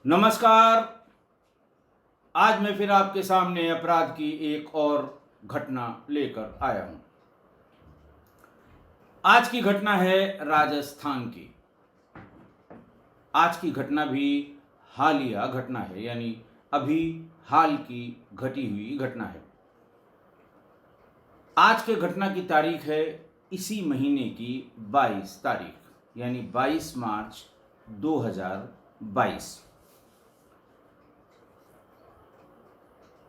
नमस्कार। आज मैं फिर आपके सामने अपराध की एक और घटना लेकर आया हूं। आज की घटना है राजस्थान की। आज की घटना भी हालिया घटना है, यानी अभी हाल की घटी हुई घटना है। आज के घटना की तारीख है इसी महीने की 22 तारीख, यानी 22 मार्च 2022।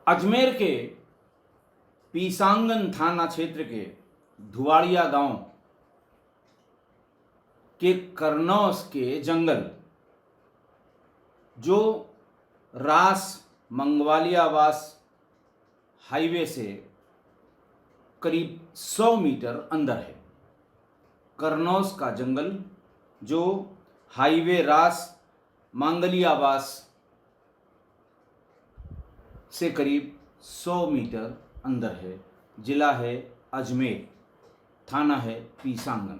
अजमेर के पीसांगन थाना क्षेत्र के धुवाड़िया गांव के करनौस के जंगल, जो रास मंगवालियावास हाईवे से करीब 100 मीटर अंदर है। करनौस का जंगल जो हाईवे रास मंगलियावास से करीब 100 मीटर अंदर है। जिला है अजमेर, थाना है पीसांगन।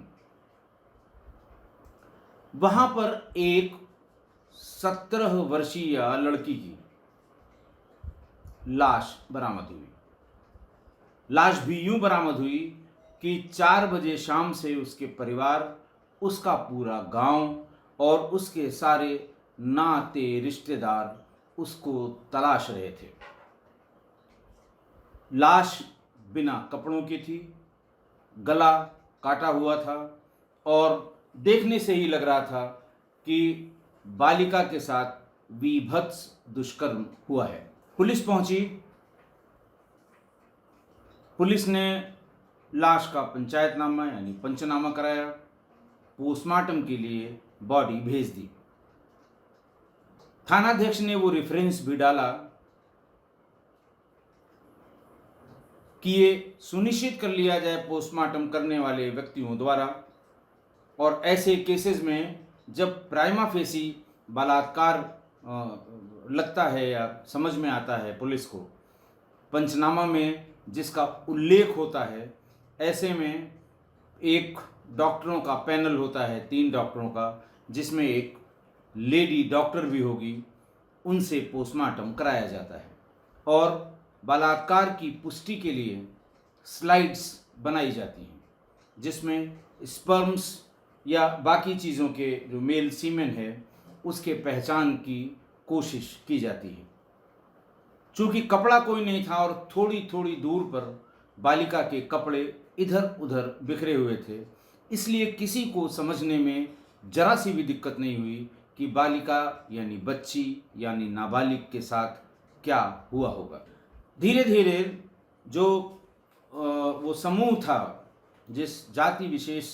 वहां पर एक 17 वर्षीय लड़की की लाश बरामद हुई। लाश भी यूं बरामद हुई कि 4 बजे शाम से उसके परिवार, उसका पूरा गांव और उसके सारे नाते रिश्तेदार उसको तलाश रहे थे। लाश बिना कपड़ों की थी, गला काटा हुआ था और देखने से ही लग रहा था कि बालिका के साथ वीभत्स दुष्कर्म हुआ है। पुलिस पहुंची। पुलिस ने लाश का पंचायतनामा यानी पंचनामा कराया। पोस्टमार्टम के लिए बॉडी भेज दी। थानाध्यक्ष ने वो रेफरेंस भी डाला कि ये सुनिश्चित कर लिया जाए पोस्टमार्टम करने वाले व्यक्तियों द्वारा, और ऐसे केसेस में जब प्राइमा फेसी बलात्कार लगता है या समझ में आता है पुलिस को, पंचनामा में जिसका उल्लेख होता है, ऐसे में एक डॉक्टरों का पैनल होता है, 3 डॉक्टरों का, जिसमें एक लेडी डॉक्टर भी होगी, उनसे पोस्टमार्टम कराया जाता है। और बलात्कार की पुष्टि के लिए स्लाइड्स बनाई जाती हैं, जिसमें स्पर्म्स या बाकी चीज़ों के जो मेल सीमेन है उसके पहचान की कोशिश की जाती है। चूँकि कपड़ा कोई नहीं था और थोड़ी थोड़ी दूर पर बालिका के कपड़े इधर उधर बिखरे हुए थे, इसलिए किसी को समझने में जरा सी भी दिक्कत नहीं हुई कि बालिका यानी बच्ची यानी नाबालिग के साथ क्या हुआ होगा। धीरे धीरे जो वो समूह था, जिस जाति विशेष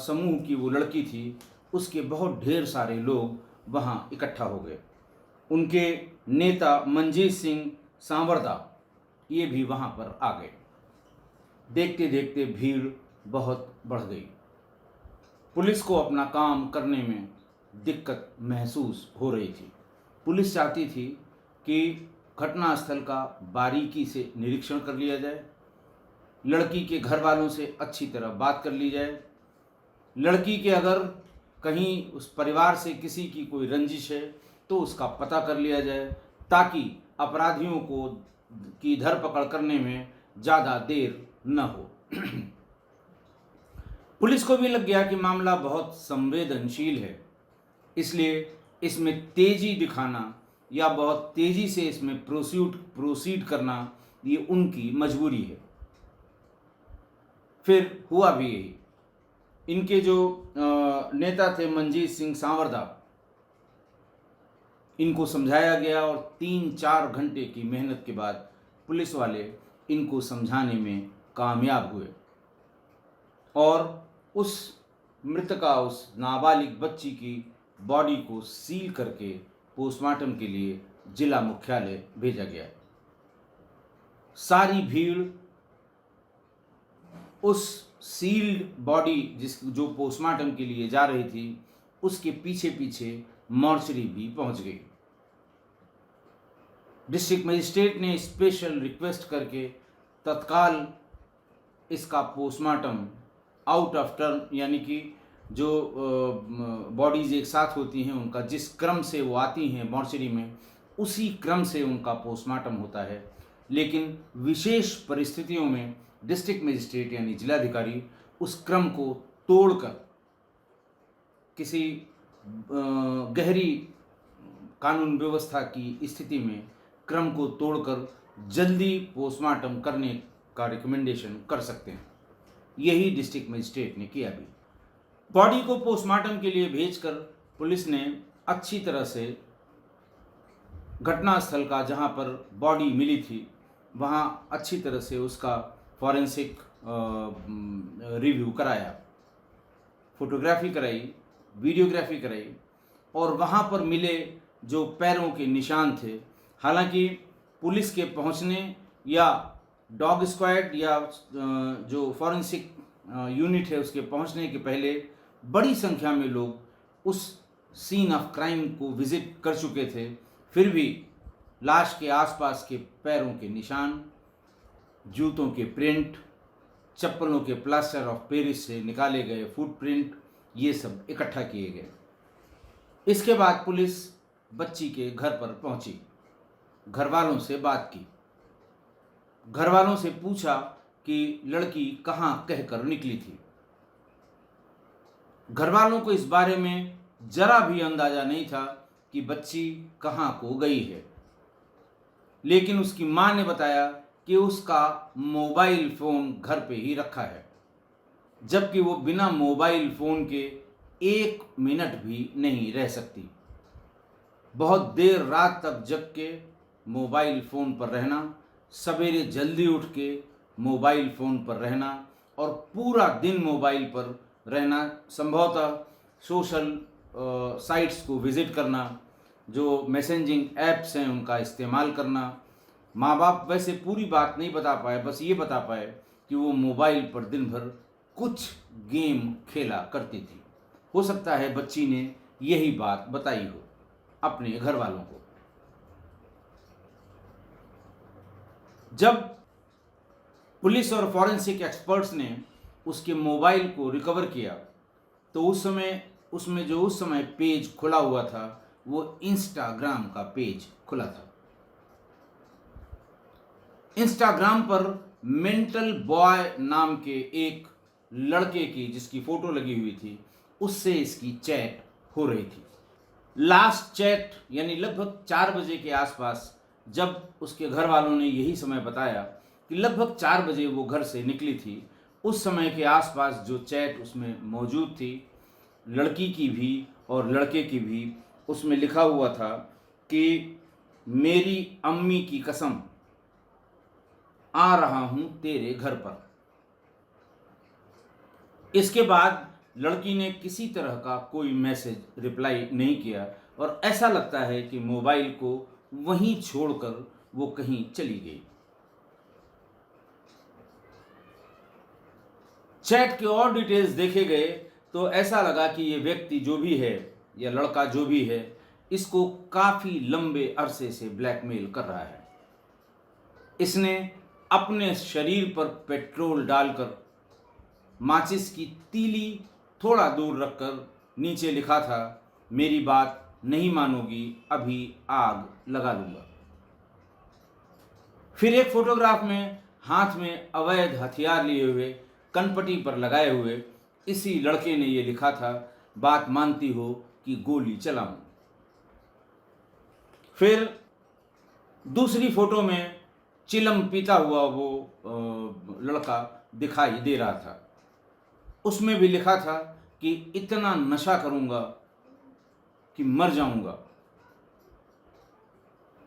समूह की वो लड़की थी, उसके बहुत ढेर सारे लोग वहाँ इकट्ठा हो गए। उनके नेता मंजीत सिंह सांवरदा ये भी वहाँ पर आ गए। देखते देखते भीड़ बहुत बढ़ गई। पुलिस को अपना काम करने में दिक्कत महसूस हो रही थी। पुलिस चाहती थी कि घटनास्थल का बारीकी से निरीक्षण कर लिया जाए, लड़की के घर वालों से अच्छी तरह बात कर ली जाए, लड़की के अगर कहीं उस परिवार से किसी की कोई रंजिश है तो उसका पता कर लिया जाए, ताकि अपराधियों को की धरपकड़ करने में ज़्यादा देर न हो। पुलिस को भी लग गया कि मामला बहुत संवेदनशील है, इसलिए इसमें तेजी दिखाना या बहुत तेजी से इसमें प्रोसीड करना ये उनकी मजबूरी है। फिर हुआ भी यही। इनके जो नेता थे मंजीत सिंह सांवरदा, इनको समझाया गया और 3-4 घंटे की मेहनत के बाद पुलिस वाले इनको समझाने में कामयाब हुए और उस मृतका, उस नाबालिग बच्ची की बॉडी को सील करके पोस्टमार्टम के लिए जिला मुख्यालय भेजा गया। सारी भीड़ उस सील्ड बॉडी जो पोस्टमार्टम के लिए जा रही थी, उसके पीछे पीछे मॉर्चरी भी पहुंच गई। डिस्ट्रिक्ट मजिस्ट्रेट ने स्पेशल रिक्वेस्ट करके तत्काल इसका पोस्टमार्टम आउट ऑफ टर्म यानी कि जो बॉडीज़ एक साथ होती हैं उनका जिस क्रम से वो आती हैं मॉर्चरी में, उसी क्रम से उनका पोस्टमार्टम होता है। लेकिन विशेष परिस्थितियों में डिस्ट्रिक्ट मजिस्ट्रेट यानी जिलाधिकारी उस क्रम को तोड़कर किसी गहरी कानून व्यवस्था की स्थिति में क्रम को तोड़कर जल्दी पोस्टमार्टम करने का रिकमेंडेशन कर सकते हैं। यही डिस्ट्रिक्ट मजिस्ट्रेट ने किया भी। बॉडी को पोस्टमार्टम के लिए भेजकर पुलिस ने अच्छी तरह से घटनास्थल का, जहां पर बॉडी मिली थी, वहां अच्छी तरह से उसका फॉरेंसिक रिव्यू कराया, फोटोग्राफी कराई, वीडियोग्राफी कराई, और वहां पर मिले जो पैरों के निशान थे, हालांकि पुलिस के पहुंचने या डॉग स्क्वाड या जो फॉरेंसिक यूनिट है उसके पहुंचने के पहले बड़ी संख्या में लोग उस सीन ऑफ क्राइम को विजिट कर चुके थे, फिर भी लाश के आसपास के पैरों के निशान, जूतों के प्रिंट, चप्पलों के प्लास्टर ऑफ पेरिस से निकाले गए फुटप्रिंट, ये सब इकट्ठा किए गए। इसके बाद पुलिस बच्ची के घर पर पहुंची, घर वालों से बात की, घर वालों से पूछा कि लड़की कहाँ कहकर निकली थी। घर वालों को इस बारे में जरा भी अंदाजा नहीं था कि बच्ची कहाँ को गई है, लेकिन उसकी माँ ने बताया कि उसका मोबाइल फ़ोन घर पे ही रखा है, जबकि वो बिना मोबाइल फ़ोन के 1 मिनट भी नहीं रह सकती। बहुत देर रात तक जग के मोबाइल फ़ोन पर रहना, सवेरे जल्दी उठ के मोबाइल फ़ोन पर रहना और पूरा दिन मोबाइल पर रहना, संभवतः सोशल साइट्स को विज़िट करना, जो मैसेजिंग ऐप्स हैं उनका इस्तेमाल करना। माँ बाप वैसे पूरी बात नहीं बता पाए, बस ये बता पाए कि वो मोबाइल पर दिन भर कुछ गेम खेला करती थी। हो सकता है बच्ची ने यही बात बताई हो अपने घर वालों को। जब पुलिस और फॉरेंसिक एक्सपर्ट्स ने उसके मोबाइल को रिकवर किया तो उस समय पेज खुला हुआ था, वो इंस्टाग्राम का पेज खुला था। इंस्टाग्राम पर मेंटल बॉय नाम के एक लड़के की, जिसकी फोटो लगी हुई थी, उससे इसकी चैट हो रही थी। लास्ट चैट यानी लगभग 4 बजे के आसपास, जब उसके घर वालों ने यही समय बताया कि लगभग 4 बजे वो घर से निकली थी, उस समय के आसपास जो चैट उसमें मौजूद थी, लड़की की भी और लड़के की भी, उसमें लिखा हुआ था कि मेरी अम्मी की कसम, आ रहा हूं तेरे घर पर। इसके बाद लड़की ने किसी तरह का कोई मैसेज रिप्लाई नहीं किया और ऐसा लगता है कि मोबाइल को वहीं छोड़कर वो कहीं चली गई। चैट के और डिटेल्स देखे गए तो ऐसा लगा कि ये व्यक्ति जो भी है या लड़का जो भी है, इसको काफी लंबे अरसे से ब्लैकमेल कर रहा है। इसने अपने शरीर पर पेट्रोल डालकर माचिस की तीली थोड़ा दूर रखकर नीचे लिखा था, मेरी बात नहीं मानोगी, अभी आग लगा लूंगा। फिर एक फोटोग्राफ में हाथ में अवैध हथियार लिए हुए, कनपटी पर लगाए हुए इसी लड़के ने ये लिखा था, बात मानती हो कि गोली चलाऊं। फिर दूसरी फोटो में चिलम पीता हुआ वो लड़का दिखाई दे रहा था, उसमें भी लिखा था कि इतना नशा करूंगा कि मर जाऊंगा,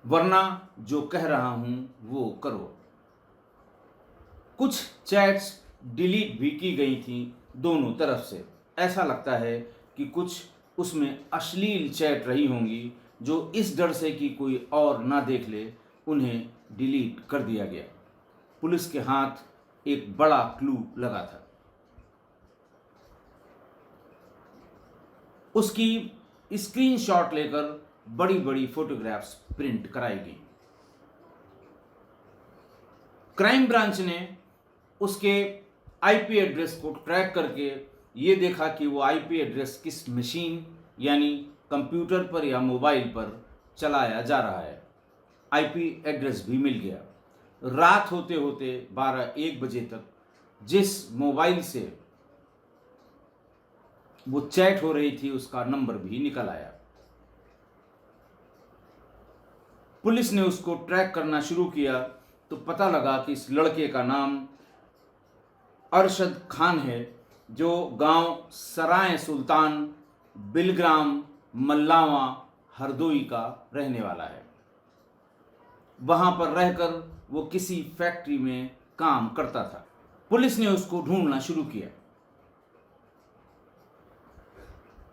वरना जो कह रहा हूं वो करो। कुछ चैट्स डिलीट भी की गई थी दोनों तरफ से। ऐसा लगता है कि कुछ उसमें अश्लील चैट रही होंगी, जो इस डर से कि कोई और ना देख ले, उन्हें डिलीट कर दिया गया। पुलिस के हाथ एक बड़ा क्लू लगा था। उसकी स्क्रीनशॉट लेकर बड़ी बड़ी फोटोग्राफ्स प्रिंट कराई गई। क्राइम ब्रांच ने उसके आईपी एड्रेस को ट्रैक करके ये देखा कि वो आईपी एड्रेस किस मशीन यानी कंप्यूटर पर या मोबाइल पर चलाया जा रहा है। आईपी एड्रेस भी मिल गया। रात होते होते 12-1 बजे तक जिस मोबाइल से वो चैट हो रही थी उसका नंबर भी निकल आया। पुलिस ने उसको ट्रैक करना शुरू किया तो पता लगा कि इस लड़के का नाम अरशद खान है, जो गांव सराय सुल्तान बिलग्राम मल्लावा हरदोई का रहने वाला है। वहां पर रहकर वो किसी फैक्ट्री में काम करता था। पुलिस ने उसको ढूंढना शुरू किया।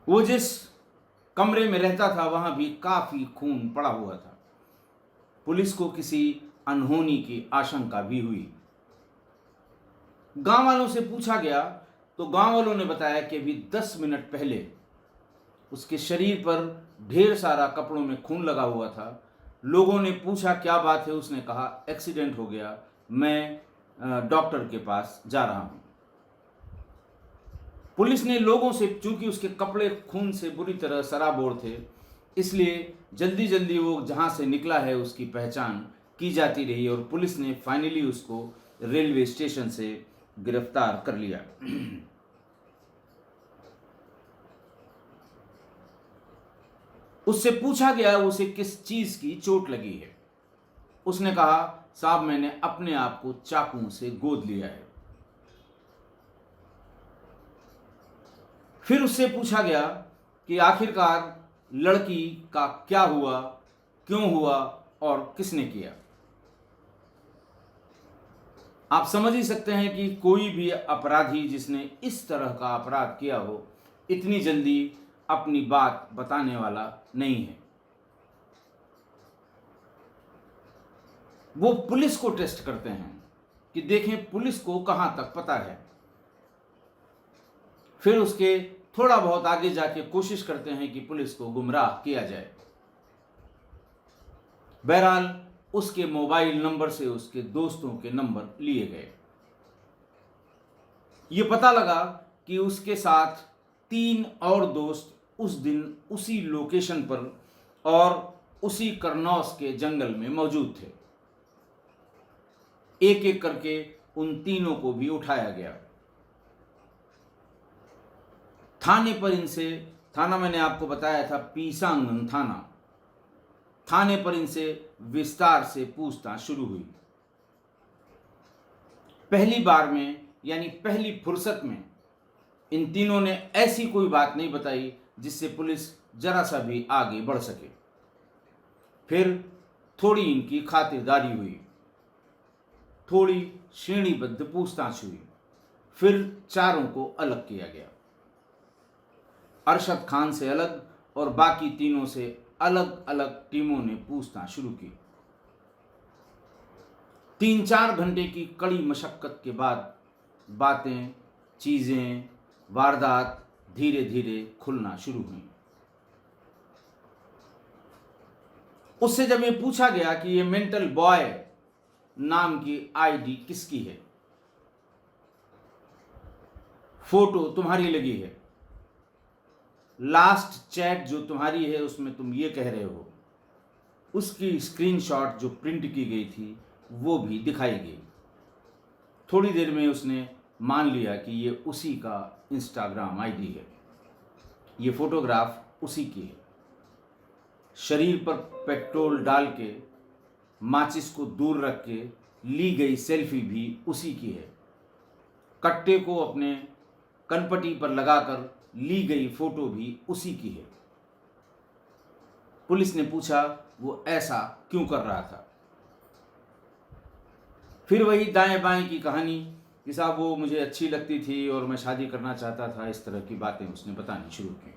वो जिस कमरे में रहता था वहां भी काफी खून पड़ा हुआ था। पुलिस को किसी अनहोनी की आशंका भी हुई। गांव वालों से पूछा गया तो गांव वालों ने बताया कि अभी 10 मिनट पहले उसके शरीर पर ढेर सारा कपड़ों में खून लगा हुआ था। लोगों ने पूछा क्या बात है, उसने कहा एक्सीडेंट हो गया, मैं डॉक्टर के पास जा रहा हूं। पुलिस ने लोगों से, चूंकि उसके कपड़े खून से बुरी तरह सराबोर थे, इसलिए जल्दी जल्दी वो जहां से निकला है उसकी पहचान की जाती रही और पुलिस ने फाइनली उसको रेलवे स्टेशन से गिरफ्तार कर लिया। उससे पूछा गया उसे किस चीज की चोट लगी है। उसने कहा साहब मैंने अपने आप को चाकू से गोद लिया है। फिर उससे पूछा गया कि आखिरकार लड़की का क्या हुआ, क्यों हुआ और किसने किया। आप समझ ही सकते हैं कि कोई भी अपराधी जिसने इस तरह का अपराध किया हो इतनी जल्दी अपनी बात बताने वाला नहीं है। वो पुलिस को टेस्ट करते हैं कि देखें पुलिस को कहां तक पता है। फिर उसके थोड़ा बहुत आगे जाके कोशिश करते हैं कि पुलिस को गुमराह किया जाए। बहरहाल उसके मोबाइल नंबर से उसके दोस्तों के नंबर लिए गए। ये पता लगा कि उसके साथ 3 और दोस्त उस दिन उसी लोकेशन पर और उसी करनौस के जंगल में मौजूद थे। एक एक करके उन तीनों को भी उठाया गया। थाने पर इनसे, थाना मैंने आपको बताया था पीसांगन थाना, थाने पर इनसे विस्तार से पूछताछ शुरू हुई। पहली बार में यानी पहली फुर्सत में इन तीनों ने ऐसी कोई बात नहीं बताई जिससे पुलिस जरा सा भी आगे बढ़ सके। फिर थोड़ी इनकी खातिरदारी हुई, थोड़ी श्रेणीबद्ध पूछताछ हुई, फिर चारों को अलग किया गया। अरशद खान से अलग और बाकी तीनों से अलग अलग टीमों ने पूछताछ शुरू की। 3-4 घंटे की कड़ी मशक्कत के बाद बातें, चीजें, वारदात धीरे धीरे खुलना शुरू हुई। उससे जब ये पूछा गया कि ये मेंटल बॉय नाम की आईडी किसकी है, फोटो तुम्हारी लगी है, लास्ट चैट जो तुम्हारी है उसमें तुम ये कह रहे हो, उसकी स्क्रीनशॉट जो प्रिंट की गई थी वो भी दिखाई गई। थोड़ी देर में उसने मान लिया कि ये उसी का इंस्टाग्राम आईडी है, ये फोटोग्राफ उसी की है। शरीर पर पेट्रोल डाल के माचिस को दूर रख के ली गई सेल्फी भी उसी की है। कट्टे को अपने कनपटी पर लगाकर ली गई फोटो भी उसी की है। पुलिस ने पूछा वो ऐसा क्यों कर रहा था। फिर वही दाएं बाएं की कहानी कि साहब वो मुझे अच्छी लगती थी और मैं शादी करना चाहता था, इस तरह की बातें उसने बतानी शुरू की।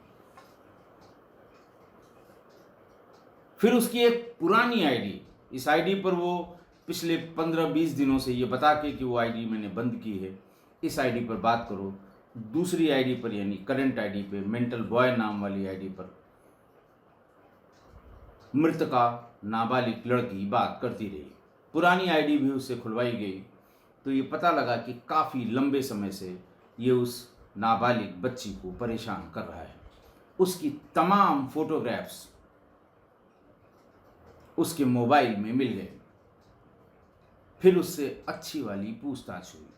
फिर उसकी एक पुरानी आईडी, इस आईडी पर वो पिछले 15-20 दिनों से ये बता के कि वो आईडी मैंने बंद की है, इस आईडी पर बात करो। दूसरी आईडी पर यानी करंट आईडी पे, मेंटल बॉय नाम वाली आईडी पर मृतका नाबालिग लड़की बात करती रही। पुरानी आईडी भी उससे खुलवाई गई तो ये पता लगा कि काफ़ी लंबे समय से ये उस नाबालिग बच्ची को परेशान कर रहा है। उसकी तमाम फोटोग्राफ्स उसके मोबाइल में मिल गए। फिर उससे अच्छी वाली पूछताछ हुई,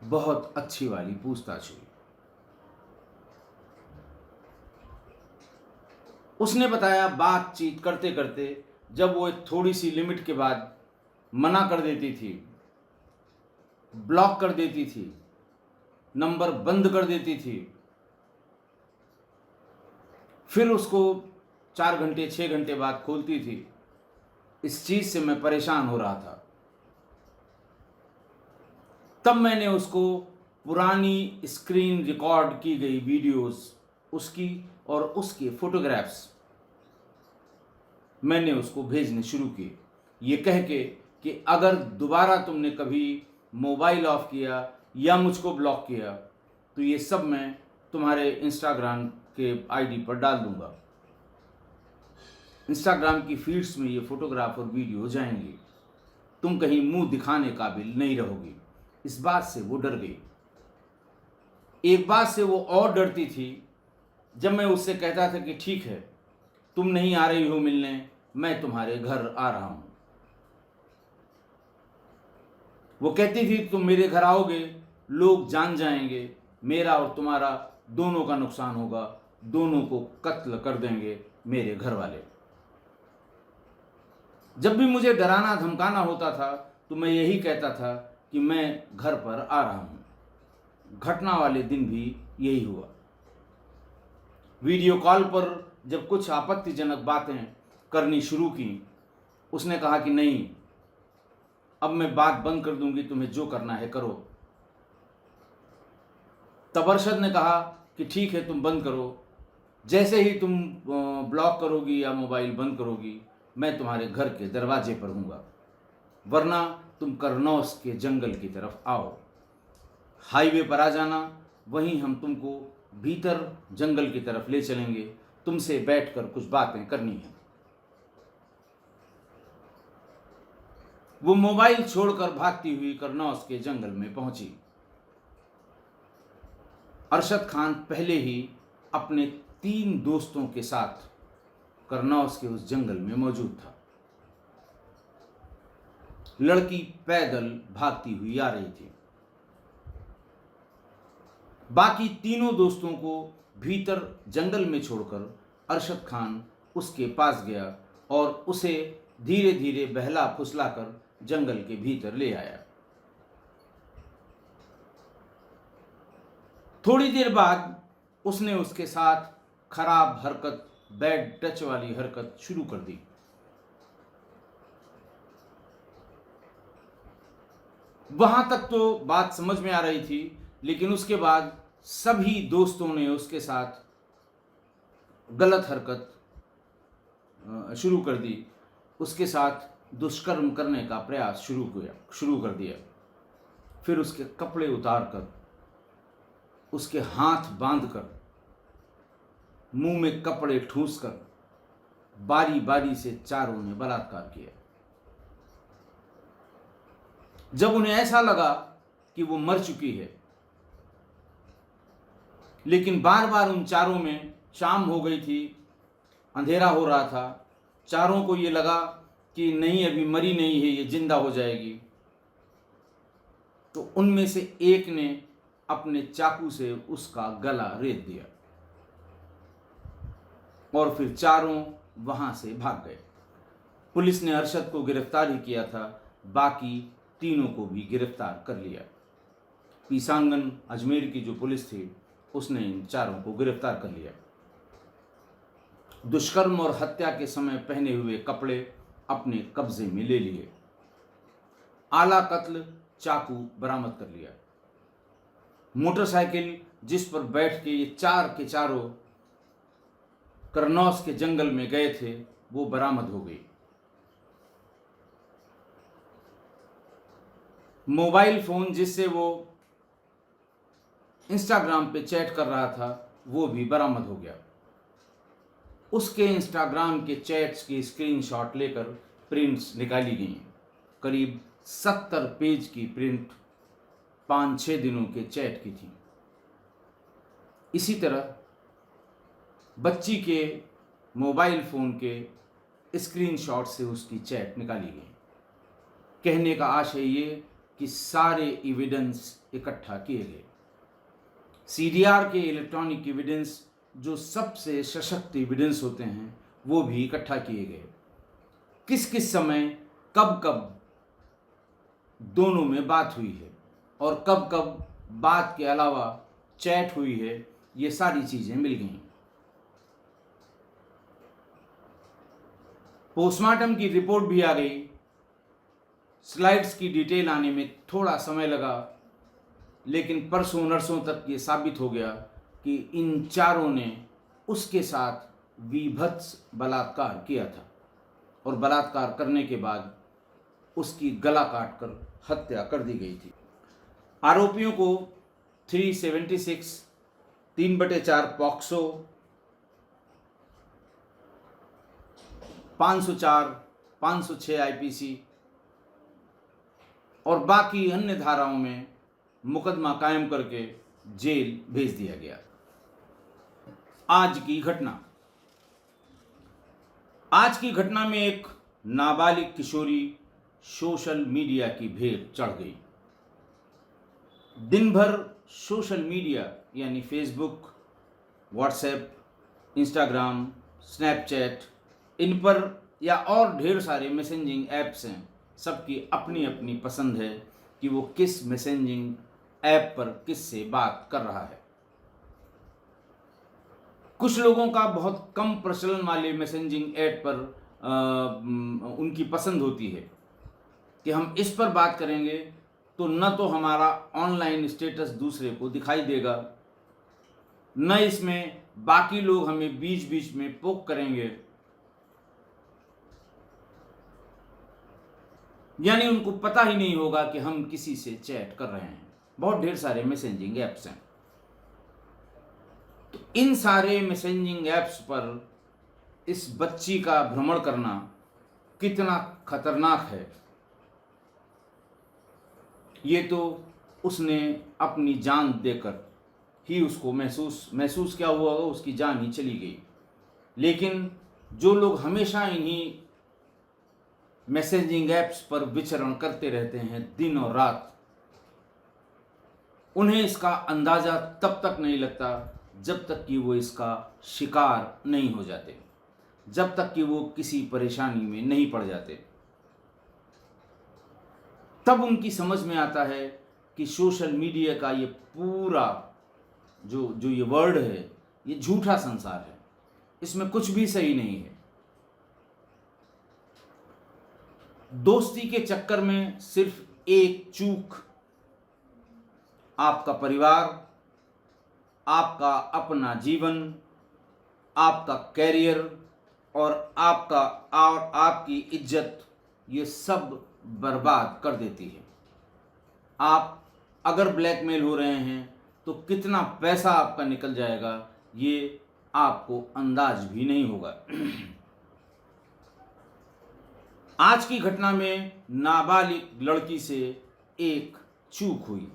बहुत अच्छी वाली पूछताछ हुई। उसने बताया बातचीत करते करते जब वो एक थोड़ी सी लिमिट के बाद मना कर देती थी, ब्लॉक कर देती थी, नंबर बंद कर देती थी, फिर उसको 4 घंटे 6 घंटे बाद खोलती थी। इस चीज से मैं परेशान हो रहा था। तब मैंने उसको पुरानी स्क्रीन रिकॉर्ड की गई वीडियोस उसकी और उसके फोटोग्राफ्स मैंने उसको भेजने शुरू किए, ये कह के कि अगर दोबारा तुमने कभी मोबाइल ऑफ किया या मुझको ब्लॉक किया तो ये सब मैं तुम्हारे इंस्टाग्राम के आईडी पर डाल दूंगा। इंस्टाग्राम की फीड्स में ये फोटोग्राफ और वीडियो जाएंगी। तुम कहीं मुंह दिखाने काबिल नहीं रहोगी। इस बात से वो डर गई। एक बात से वो और डरती थी, जब मैं उससे कहता था कि ठीक है तुम नहीं आ रही हो मिलने, मैं तुम्हारे घर आ रहा हूं। वो कहती थी तुम मेरे घर आओगे, लोग जान जाएंगे, मेरा और तुम्हारा दोनों का नुकसान होगा, दोनों को कत्ल कर देंगे मेरे घर वाले। जब भी मुझे डराना धमकाना होता था तो मैं यही कहता था कि मैं घर पर आ रहा हूं। घटना वाले दिन भी यही हुआ। वीडियो कॉल पर जब कुछ आपत्तिजनक बातें करनी शुरू की, उसने कहा कि नहीं, अब मैं बात बंद कर दूंगी, तुम्हें जो करना है करो। तब अरशद ने कहा कि ठीक है तुम बंद करो, जैसे ही तुम ब्लॉक करोगी या मोबाइल बंद करोगी मैं तुम्हारे घर के दरवाजे पर हूँगा, वरना तुम करनौस के जंगल की तरफ आओ, हाईवे पर आ जाना, वहीं हम तुमको भीतर जंगल की तरफ ले चलेंगे, तुमसे बैठकर कुछ बातें करनी है। वो मोबाइल छोड़कर भागती हुई करनौस के जंगल में पहुंची। अरशद खान पहले ही अपने 3 दोस्तों के साथ करनौस के उस जंगल में मौजूद था। लड़की पैदल भागती हुई आ रही थी। बाकी तीनों दोस्तों को भीतर जंगल में छोड़कर अरशद खान उसके पास गया और उसे धीरे धीरे बहला फुसलाकर जंगल के भीतर ले आया। थोड़ी देर बाद उसने उसके साथ खराब हरकत, बैड टच वाली हरकत शुरू कर दी। वहां तक तो बात समझ में आ रही थी, लेकिन उसके बाद सभी दोस्तों ने उसके साथ गलत हरकत शुरू कर दी। उसके साथ दुष्कर्म करने का प्रयास शुरू कर दिया। फिर उसके कपड़े उतारकर, उसके हाथ बांधकर, मुंह में कपड़े ठूंसकर बारी बारी से चारों ने बलात्कार किया। जब उन्हें ऐसा लगा कि वो मर चुकी है, लेकिन बार बार उन चारों में, शाम हो गई थी, अंधेरा हो रहा था, चारों को ये लगा कि नहीं अभी मरी नहीं है, ये जिंदा हो जाएगी, तो उनमें से एक ने अपने चाकू से उसका गला रेत दिया और फिर चारों वहां से भाग गए। पुलिस ने अरशद को गिरफ्तार ही किया था, बाकी तीनों को भी गिरफ्तार कर लिया। पीसांगन अजमेर की जो पुलिस थी उसने इन चारों को गिरफ्तार कर लिया। दुष्कर्म और हत्या के समय पहने हुए कपड़े अपने कब्जे में ले लिए। आला कत्ल चाकू बरामद कर लिया। मोटरसाइकिल जिस पर बैठ के ये चार के चारों करनौस के जंगल में गए थे वो बरामद हो गई। मोबाइल फोन जिससे वो इंस्टाग्राम पे चैट कर रहा था वो भी बरामद हो गया। उसके इंस्टाग्राम के चैट्स की स्क्रीनशॉट लेकर प्रिंट्स निकाली गई। करीब 70 पेज की प्रिंट 5-6 दिनों के चैट की थी। इसी तरह बच्ची के मोबाइल फ़ोन के स्क्रीनशॉट से उसकी चैट निकाली गई। कहने का आशय ये कि सारे एविडेंस इकट्ठा किए गए। सीडीआर के इलेक्ट्रॉनिक एविडेंस, जो सबसे सशक्त एविडेंस होते हैं, वो भी इकट्ठा किए गए। किस किस समय कब कब दोनों में बात हुई है और कब कब बात के अलावा चैट हुई है, ये सारी चीज़ें मिल गईं। पोस्टमार्टम की रिपोर्ट भी आ गई। स्लाइड्स की डिटेल आने में थोड़ा समय लगा, लेकिन परसों नरसों तक ये साबित हो गया कि इन चारों ने उसके साथ विभत्स बलात्कार किया था और बलात्कार करने के बाद उसकी गला काटकर हत्या कर दी गई थी। आरोपियों को 376, 3/4 पॉक्सो, 504, 506 आईपीसी और बाकी अन्य धाराओं में मुकदमा कायम करके जेल भेज दिया गया। आज की घटना। आज की घटना में एक नाबालिग किशोरी सोशल मीडिया की भेंट चढ़ गई। दिन भर सोशल मीडिया यानी फेसबुक, व्हाट्सएप, इंस्टाग्राम, स्नैपचैट, इन पर या और ढेर सारे मैसेजिंग ऐप्स हैं। सबकी अपनी अपनी पसंद है कि वो किस मैसेजिंग ऐप पर किससे बात कर रहा है। कुछ लोगों का बहुत कम प्रचलन वाले मैसेजिंग ऐप पर उनकी पसंद होती है कि हम इस पर बात करेंगे तो न तो हमारा ऑनलाइन स्टेटस दूसरे को दिखाई देगा, न इसमें बाकी लोग हमें बीच बीच में पोक करेंगे, यानी उनको पता ही नहीं होगा कि हम किसी से चैट कर रहे हैं। बहुत ढेर सारे मैसेजिंग ऐप्स हैं। तो इन सारे मैसेजिंग ऐप्स पर इस बच्ची का भ्रमण करना कितना खतरनाक है, ये तो उसने अपनी जान देकर ही उसको महसूस क्या हुआ होगा, उसकी जान ही चली गई। लेकिन जो लोग हमेशा इन्हीं मैसेजिंग ऐप्स पर विचरण करते रहते हैं दिन और रात, उन्हें इसका अंदाज़ा तब तक नहीं लगता जब तक कि वो इसका शिकार नहीं हो जाते, जब तक कि वो किसी परेशानी में नहीं पड़ जाते। तब उनकी समझ में आता है कि सोशल मीडिया का ये पूरा जो ये वर्ल्ड है, ये झूठा संसार है, इसमें कुछ भी सही नहीं है। दोस्ती के चक्कर में सिर्फ एक चूक आपका परिवार, आपका अपना जीवन, आपका कैरियर और आपकी इज्जत, ये सब बर्बाद कर देती है। आप अगर ब्लैकमेल हो रहे हैं तो कितना पैसा आपका निकल जाएगा, ये आपको अंदाज भी नहीं होगा। आज की घटना में नाबालिग लड़की से एक चूक हुई,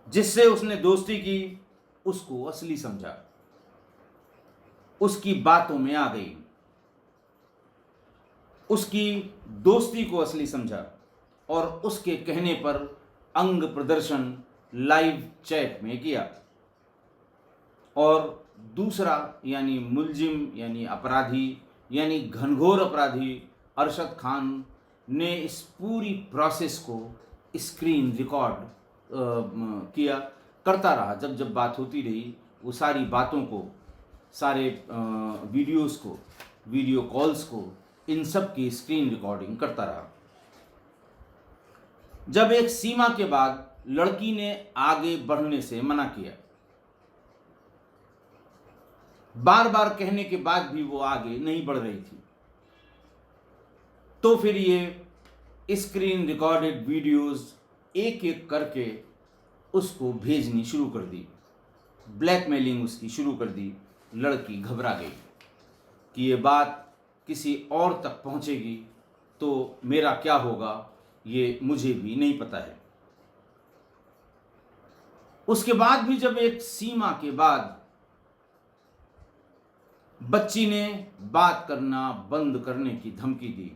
जिससे उसने दोस्ती की, उसको असली समझा, उसकी बातों में आ गई, उसकी दोस्ती को असली समझा और उसके कहने पर अंग प्रदर्शन लाइव चैट में किया। और दूसरा यानी मुलजिम यानी अपराधी यानी घनघोर अपराधी अरशद खान ने इस पूरी प्रोसेस को स्क्रीन रिकॉर्ड करता रहा। जब जब बात होती रही, वो सारी बातों को, सारे वीडियोस को, वीडियो कॉल्स को, इन सब की स्क्रीन रिकॉर्डिंग करता रहा। जब एक सीमा के बाद लड़की ने आगे बढ़ने से मना किया, बार बार कहने के बाद भी वो आगे नहीं बढ़ रही थी, तो फिर ये स्क्रीन रिकॉर्डेड वीडियोस एक एक करके उसको भेजनी शुरू कर दी, ब्लैकमेलिंग उसकी शुरू कर दी। लड़की घबरा गई कि ये बात किसी और तक पहुंचेगी तो मेरा क्या होगा, ये मुझे भी नहीं पता है। उसके बाद भी जब एक सीमा के बाद बच्ची ने बात करना बंद करने की धमकी दी,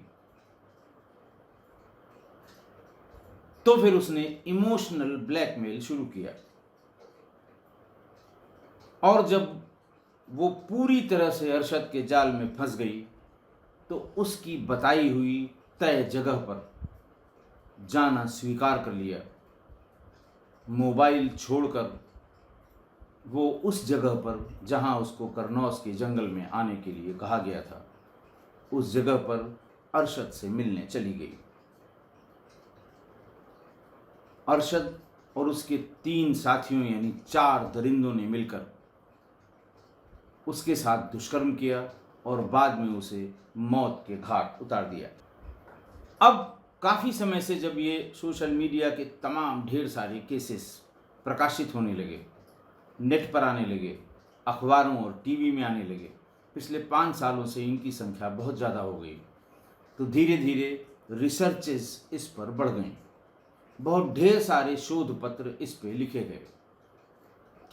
तो फिर उसने इमोशनल ब्लैकमेल शुरू किया। और जब वो पूरी तरह से अरशद के जाल में फंस गई तो उसकी बताई हुई तय जगह पर जाना स्वीकार कर लिया। मोबाइल छोड़कर वो उस जगह पर जहां उसको करनौस के जंगल में आने के लिए कहा गया था, उस जगह पर अरशद से मिलने चली गई। अरशद और उसके 3 साथियों यानी 4 दरिंदों ने मिलकर उसके साथ दुष्कर्म किया और बाद में उसे मौत के घाट उतार दिया। अब काफ़ी समय से जब ये सोशल मीडिया के तमाम ढेर सारे केसेस प्रकाशित होने लगे, नेट पर आने लगे, अखबारों और टीवी में आने लगे, पिछले 5 सालों से इनकी संख्या बहुत ज़्यादा हो गई, तो धीरे धीरे रिसर्चेस इस पर बढ़ गई। बहुत ढेर सारे शोध पत्र इस पे लिखे गए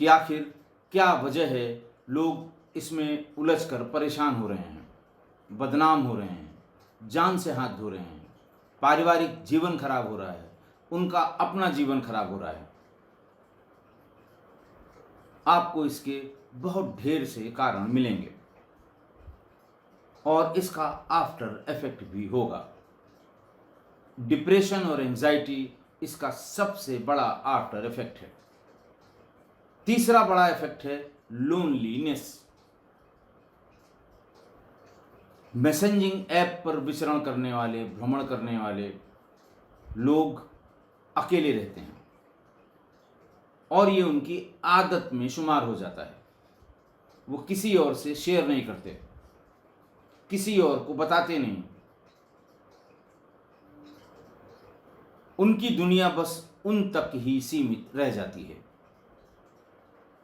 कि आखिर क्या वजह है लोग इसमें उलझकर परेशान हो रहे हैं, बदनाम हो रहे हैं, जान से हाथ धो रहे हैं, पारिवारिक जीवन खराब हो रहा है, उनका अपना जीवन खराब हो रहा है। आपको इसके बहुत ढेर से कारण मिलेंगे और इसका आफ्टर इफेक्ट भी होगा। डिप्रेशन और एंजाइटी इसका सबसे बड़ा आफ्टर इफेक्ट है। तीसरा बड़ा इफेक्ट है लोनलीनेस। मैसेजिंग ऐप पर विचरण करने वाले, भ्रमण करने वाले लोग अकेले रहते हैं और ये उनकी आदत में शुमार हो जाता है। वो किसी और से शेयर नहीं करते, किसी और को बताते नहीं। उनकी दुनिया बस उन तक ही सीमित रह जाती है।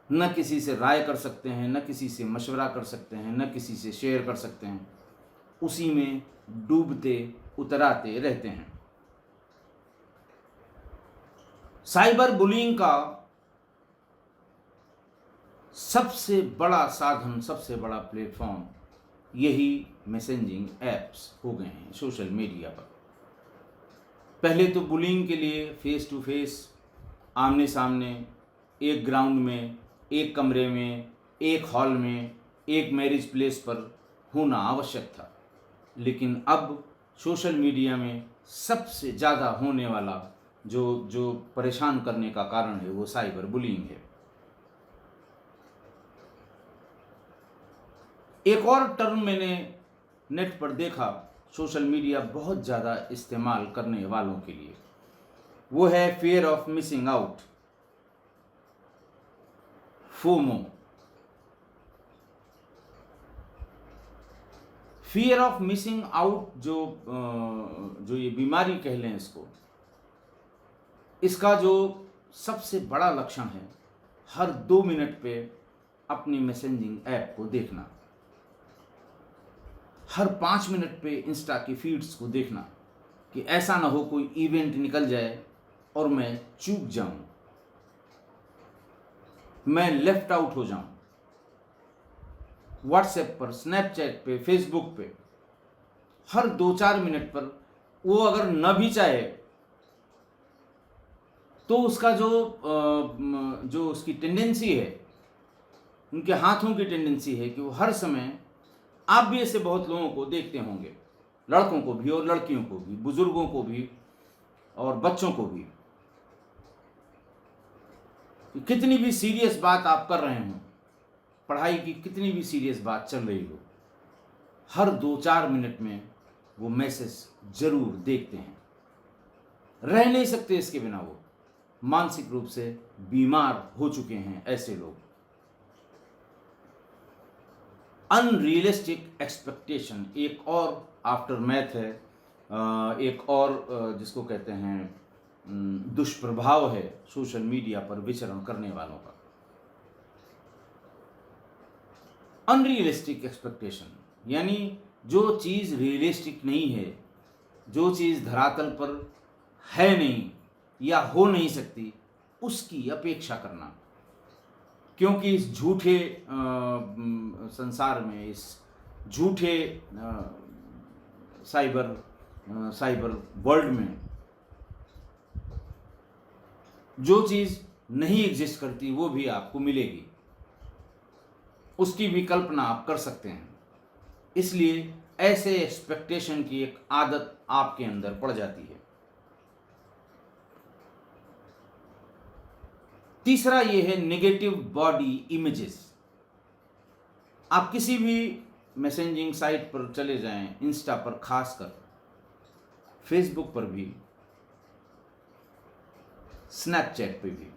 न किसी से राय कर सकते हैं, न किसी से मशवरा कर सकते हैं, न किसी से शेयर कर सकते हैं। उसी में डूबते उतराते रहते हैं। साइबर बुलिंग का सबसे बड़ा साधन, सबसे बड़ा प्लेटफॉर्म यही मैसेजिंग ऐप्स हो गए हैं सोशल मीडिया पर। पहले तो बुलिंग के लिए फेस टू फेस, आमने सामने, एक ग्राउंड में, एक कमरे में, एक हॉल में, एक मैरिज प्लेस पर होना आवश्यक था। लेकिन अब सोशल मीडिया में सबसे ज़्यादा होने वाला जो परेशान करने का कारण है वो साइबर बुलिंग है। एक और टर्म मैंने नेट पर देखा सोशल मीडिया बहुत ज़्यादा इस्तेमाल करने वालों के लिए, वो है fear of missing out, FOMO. Fear of missing out जो ये बीमारी कह लें इसको, इसका जो सबसे बड़ा लक्षण है, हर 2 मिनट पे अपनी मैसेजिंग ऐप को देखना, हर 5 मिनट पे इंस्टा की फीड्स को देखना कि ऐसा ना हो कोई इवेंट निकल जाए और मैं चूक जाऊं, मैं लेफ्ट आउट हो जाऊं। व्हाट्सएप पर, स्नैपचैट पे, फेसबुक पे हर 2-4 मिनट पर वो अगर न भी चाहे तो उसका जो उसकी टेंडेंसी है, उनके हाथों की टेंडेंसी है कि वो हर समय, आप भी ऐसे बहुत लोगों को देखते होंगे, लड़कों को भी और लड़कियों को भी, बुजुर्गों को भी और बच्चों को भी, कितनी भी सीरियस बात आप कर रहे हो, पढ़ाई की कितनी भी सीरियस बात चल रही हो, हर 2-4 मिनट में वो मैसेज जरूर देखते हैं। रह नहीं सकते इसके बिना। वो मानसिक रूप से बीमार हो चुके हैं ऐसे लोग। अनरियलिस्टिक एक्सपेक्टेशन एक और आफ्टर मैथ है, एक और जिसको कहते हैं दुष्प्रभाव है सोशल मीडिया पर विचरण करने वालों का। अनरियलिस्टिक एक्सपेक्टेशन यानी जो चीज़ रियलिस्टिक नहीं है, जो चीज़ धरातल पर है नहीं या हो नहीं सकती, उसकी अपेक्षा करना, क्योंकि इस झूठे संसार में, इस झूठे साइबर वर्ल्ड में जो चीज़ नहीं एग्जिस्ट करती वो भी आपको मिलेगी, उसकी भी कल्पना आप कर सकते हैं। इसलिए ऐसे एक्सपेक्टेशन की एक आदत आपके अंदर पड़ जाती है। तीसरा ये है नेगेटिव बॉडी इमेजेस। आप किसी भी मैसेजिंग साइट पर चले जाएं, इंस्टा पर खासकर, फेसबुक पर भी, स्नैपचैट पे भी,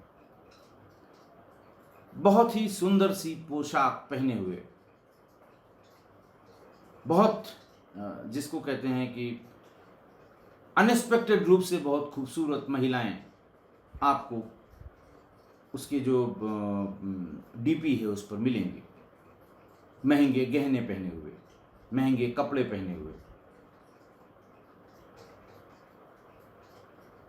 बहुत ही सुंदर सी पोशाक पहने हुए, बहुत जिसको कहते हैं कि अनएक्सपेक्टेड रूप से बहुत खूबसूरत महिलाएं आपको उसके जो डीपी है उस पर मिलेंगी, महंगे गहने पहने हुए, महंगे कपड़े पहने हुए,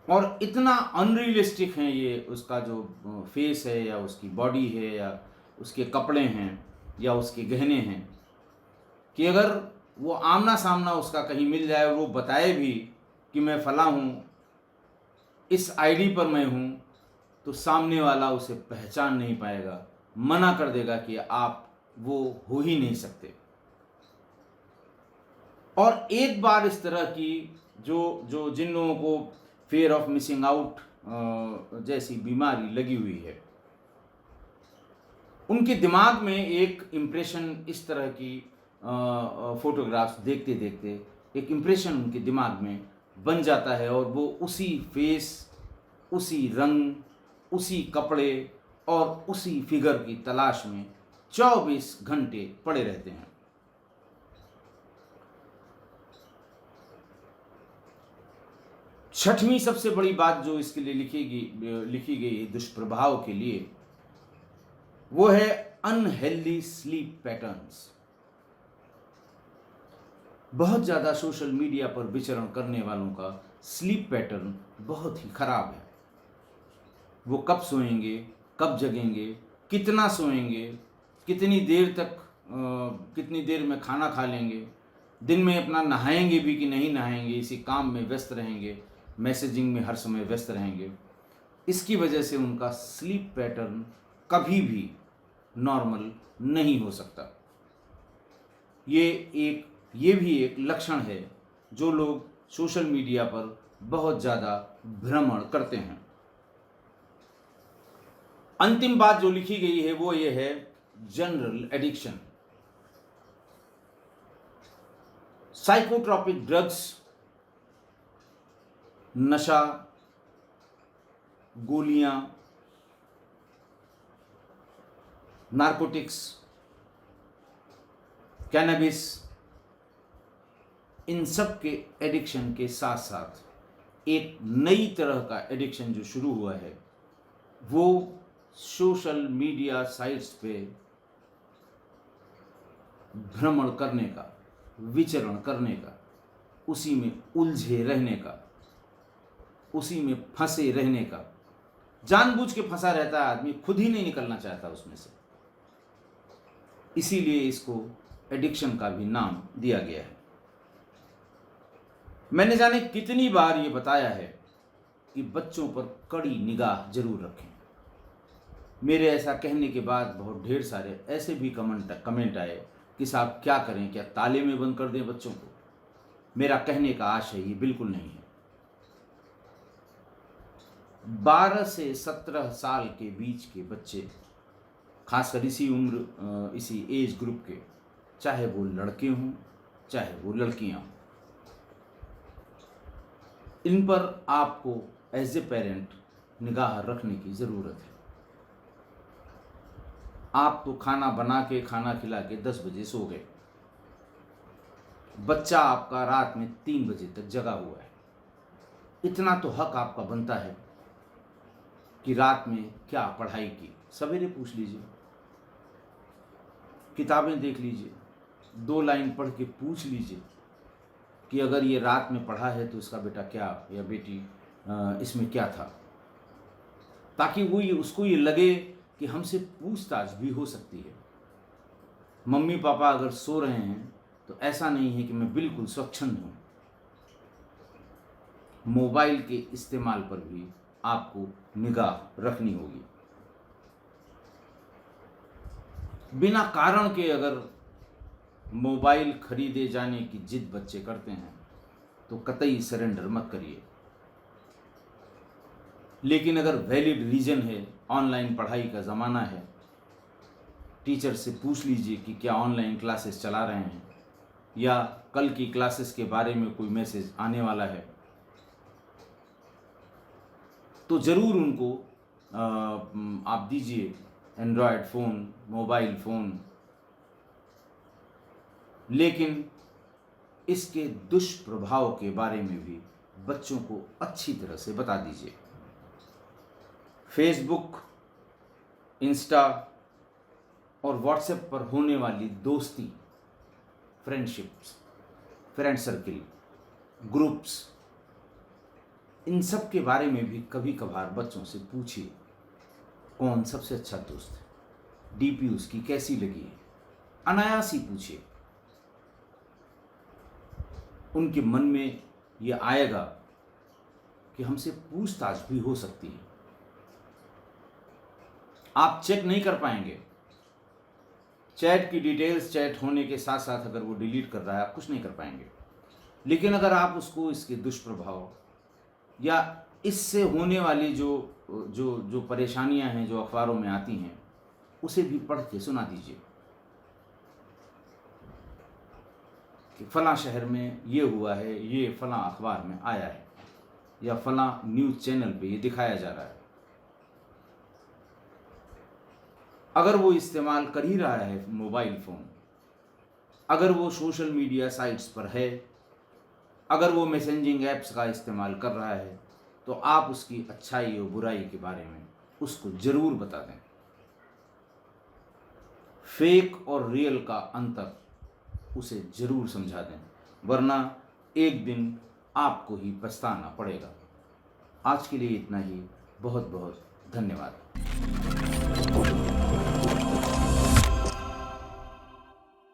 और इतना अनरियलिस्टिक है ये उसका जो फेस है या उसकी बॉडी है या उसके कपड़े हैं या उसके गहने हैं, कि अगर वो आमना सामना उसका कहीं मिल जाए और वो बताए भी कि मैं फला हूँ, इस आईडी पर मैं हूँ, तो सामने वाला उसे पहचान नहीं पाएगा, मना कर देगा कि आप वो हो ही नहीं सकते। और एक बार इस तरह की जो जिन लोगों को फेयर ऑफ मिसिंग आउट जैसी बीमारी लगी हुई है, उनके दिमाग में एक इम्प्रेशन, इस तरह की फोटोग्राफ्स देखते देखते एक इम्प्रेशन उनके दिमाग में बन जाता है और वो उसी फेस, उसी रंग, उसी कपड़े और उसी फिगर की तलाश में 24 घंटे पड़े रहते हैं। छठवीं सबसे बड़ी बात जो इसके लिए लिखी गई दुष्प्रभाव के लिए, वो है अनहेल्दी स्लीप पैटर्न्स। बहुत ज़्यादा सोशल मीडिया पर विचरण करने वालों का स्लीप पैटर्न बहुत ही खराब है। वो कब सोएंगे, कब जगेंगे, कितना सोएंगे, कितनी देर तक कितनी देर में खाना खा लेंगे, दिन में अपना नहाएंगे भी कि नहीं नहाएंगे, इसी काम में व्यस्त रहेंगे, मैसेजिंग में हर समय व्यस्त रहेंगे। इसकी वजह से उनका स्लीप पैटर्न कभी भी नॉर्मल नहीं हो सकता। ये भी एक लक्षण है जो लोग सोशल मीडिया पर बहुत ज़्यादा भ्रमण करते हैं। अंतिम बात जो लिखी गई है वो ये है जनरल एडिक्शन। साइकोट्रॉपिक ड्रग्स, नशा, गोलियां, नारकोटिक्स, कैनबिस, इन सब के एडिक्शन के साथ साथ एक नई तरह का एडिक्शन जो शुरू हुआ है वो सोशल मीडिया साइट्स पे भ्रमण करने का, विचरण करने का, उसी में उलझे रहने का, उसी में फंसे रहने का। जानबूझ के फंसा रहता है आदमी, खुद ही नहीं निकलना चाहता उसमें से। इसीलिए इसको एडिक्शन का भी नाम दिया गया है। मैंने जाने कितनी बार ये बताया है कि बच्चों पर कड़ी निगाह जरूर रखें। मेरे ऐसा कहने के बाद बहुत ढेर सारे ऐसे भी कमेंट आए कि साहब क्या करें, क्या ताले में बंद कर दें बच्चों को। मेरा कहने का आशय ये बिल्कुल नहीं है। 12 से 17 साल के बीच के बच्चे, खासकर इसी उम्र, इसी एज ग्रुप के, चाहे वो लड़के हों चाहे वो लड़कियां हों, इन पर आपको एज ए पेरेंट निगाह रखने की ज़रूरत है। आप तो खाना बना के, खाना खिला के 10 बजे सो गए, बच्चा आपका रात में 3 बजे तक जगा हुआ है। इतना तो हक आपका बनता है कि रात में क्या पढ़ाई की, सवेरे पूछ लीजिए, किताबें देख लीजिए, 2 लाइन पढ़ के पूछ लीजिए कि अगर ये रात में पढ़ा है तो इसका बेटा क्या या बेटी इसमें क्या था। ताकि उसको ये लगे कि हमसे पूछताछ भी हो सकती है। मम्मी पापा अगर सो रहे हैं तो ऐसा नहीं है कि मैं बिल्कुल स्वच्छंद हूँ। मोबाइल के इस्तेमाल पर भी आपको निगाह रखनी होगी। बिना कारण के अगर मोबाइल खरीदे जाने की जिद बच्चे करते हैं तो कतई सरेंडर मत करिए। लेकिन अगर वैलिड रीज़न है, ऑनलाइन पढ़ाई का ज़माना है, टीचर से पूछ लीजिए कि क्या ऑनलाइन क्लासेस चला रहे हैं या कल की क्लासेस के बारे में कोई मैसेज आने वाला है, तो ज़रूर उनको आप दीजिए एंड्रॉयड फ़ोन, मोबाइल फ़ोन। लेकिन इसके दुष्प्रभाव के बारे में भी बच्चों को अच्छी तरह से बता दीजिए। फेसबुक, इंस्टा और व्हाट्सएप पर होने वाली दोस्ती, फ्रेंडशिप्स, फ्रेंड सर्किल, ग्रुप्स, इन सब के बारे में भी कभी कभार बच्चों से पूछिए कौन सबसे अच्छा दोस्त है, डीपी उसकी कैसी लगी है। अनायास ही पूछिए, उनके मन में ये आएगा कि हमसे पूछताछ भी हो सकती है। आप चेक नहीं कर पाएंगे चैट की डिटेल्स, चैट होने के साथ साथ अगर वो डिलीट कर रहा है आप कुछ नहीं कर पाएंगे। लेकिन अगर आप उसको इसके दुष्प्रभाव या इससे होने वाली जो परेशानियां हैं जो अखबारों में आती हैं उसे भी पढ़ के सुना दीजिए कि फलां शहर में ये हुआ है, ये फलां अखबार में आया है या फलां न्यूज़ चैनल पे ये दिखाया जा रहा है। अगर वो इस्तेमाल कर ही रहा है मोबाइल फ़ोन, अगर वो सोशल मीडिया साइट्स पर है, अगर वो मैसेजिंग ऐप्स का इस्तेमाल कर रहा है, तो आप उसकी अच्छाई और बुराई के बारे में उसको ज़रूर बता दें। फेक और रियल का अंतर उसे ज़रूर समझा दें, वरना एक दिन आपको ही पछताना पड़ेगा। आज के लिए इतना ही। बहुत बहुत धन्यवाद।